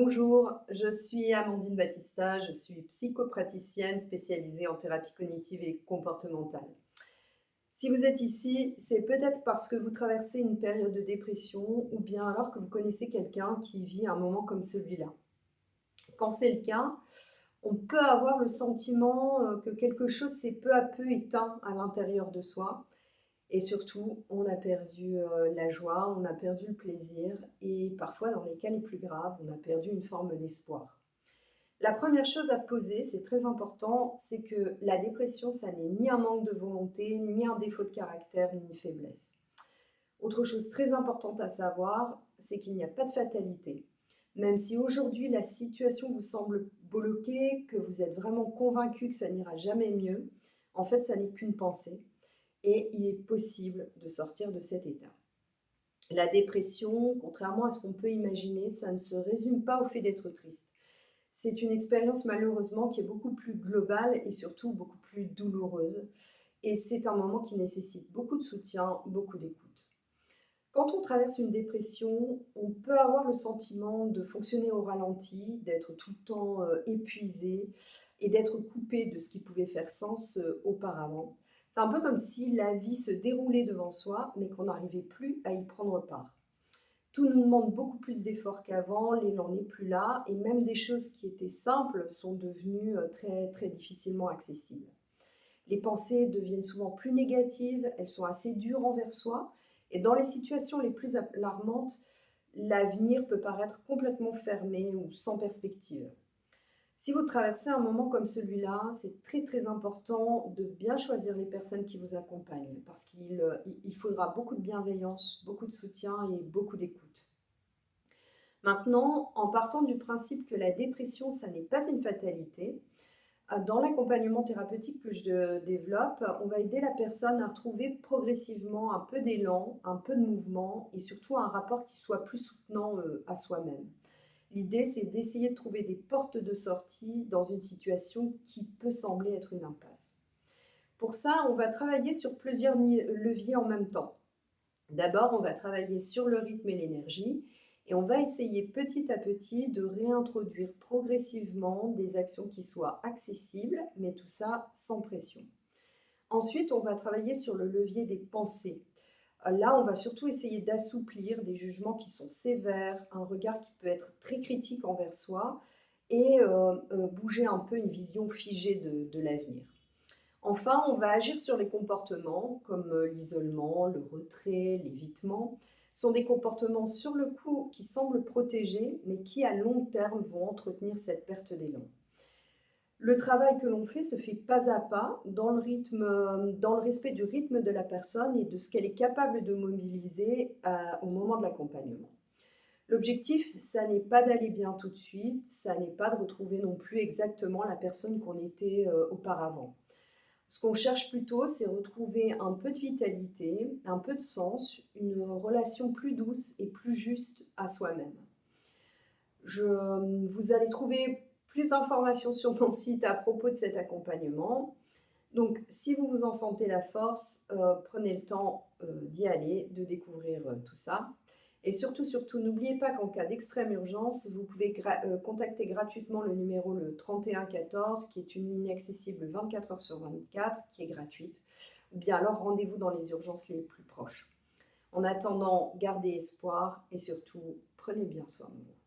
Bonjour, je suis Amandine Battista, je suis psychopraticienne spécialisée en thérapie cognitive et comportementale. Si vous êtes ici, c'est peut-être parce que vous traversez une période de dépression ou bien alors que vous connaissez quelqu'un qui vit un moment comme celui-là. Quand c'est le cas, on peut avoir le sentiment que quelque chose s'est peu à peu éteint à l'intérieur de soi. Et surtout, on a perdu la joie, on a perdu le plaisir et parfois, dans les cas les plus graves, on a perdu une forme d'espoir. La première chose à poser, c'est très important, c'est que la dépression, ça n'est ni un manque de volonté, ni un défaut de caractère, ni une faiblesse. Autre chose très importante à savoir, c'est qu'il n'y a pas de fatalité. Même si aujourd'hui la situation vous semble bloquée, que vous êtes vraiment convaincu que ça n'ira jamais mieux, en fait, ça n'est qu'une pensée et il est possible de sortir de cet état. La dépression, contrairement à ce qu'on peut imaginer, ça ne se résume pas au fait d'être triste. C'est une expérience malheureusement qui est beaucoup plus globale et surtout beaucoup plus douloureuse. Et c'est un moment qui nécessite beaucoup de soutien, beaucoup d'écoute. Quand on traverse une dépression, on peut avoir le sentiment de fonctionner au ralenti, d'être tout le temps épuisé et d'être coupé de ce qui pouvait faire sens auparavant. C'est un peu comme si la vie se déroulait devant soi, mais qu'on n'arrivait plus à y prendre part. Tout nous demande beaucoup plus d'efforts qu'avant, l'élan n'est plus là, et même des choses qui étaient simples sont devenues très, très difficilement accessibles. Les pensées deviennent souvent plus négatives, elles sont assez dures envers soi, et dans les situations les plus alarmantes, l'avenir peut paraître complètement fermé ou sans perspective. Si vous traversez un moment comme celui-là, c'est très très important de bien choisir les personnes qui vous accompagnent parce qu'il faudra beaucoup de bienveillance, beaucoup de soutien et beaucoup d'écoute. Maintenant, en partant du principe que la dépression, ça n'est pas une fatalité, dans l'accompagnement thérapeutique que je développe, on va aider la personne à retrouver progressivement un peu d'élan, un peu de mouvement et surtout un rapport qui soit plus soutenant à soi-même. L'idée, c'est d'essayer de trouver des portes de sortie dans une situation qui peut sembler être une impasse. Pour ça, on va travailler sur plusieurs leviers en même temps. D'abord, on va travailler sur le rythme et l'énergie et on va essayer petit à petit de réintroduire progressivement des actions qui soient accessibles, mais tout ça sans pression. Ensuite, on va travailler sur le levier des pensées. Là, on va surtout essayer d'assouplir des jugements qui sont sévères, un regard qui peut être très critique envers soi et bouger un peu une vision figée de l'avenir. Enfin, on va agir sur les comportements comme l'isolement, le retrait, l'évitement. Ce sont des comportements sur le coup qui semblent protégés, mais qui à long terme vont entretenir cette perte d'élan. Le travail que l'on fait se fait pas à pas, dans le respect du rythme de la personne et de ce qu'elle est capable de mobiliser au moment de l'accompagnement. L'objectif, ça n'est pas d'aller bien tout de suite, ça n'est pas de retrouver non plus exactement la personne qu'on était auparavant. Ce qu'on cherche plutôt, c'est retrouver un peu de vitalité, un peu de sens, une relation plus douce et plus juste à soi-même. Vous allez trouver plus d'informations sur mon site à propos de cet accompagnement. Donc, si vous vous en sentez la force, prenez le temps d'y aller, de découvrir tout ça. Et surtout, surtout, n'oubliez pas qu'en cas d'extrême urgence, vous pouvez contacter gratuitement le numéro le 3114, qui est une ligne accessible 24 heures sur 24, qui est gratuite. Ou bien alors, rendez-vous dans les urgences les plus proches. En attendant, gardez espoir et surtout, prenez bien soin de vous.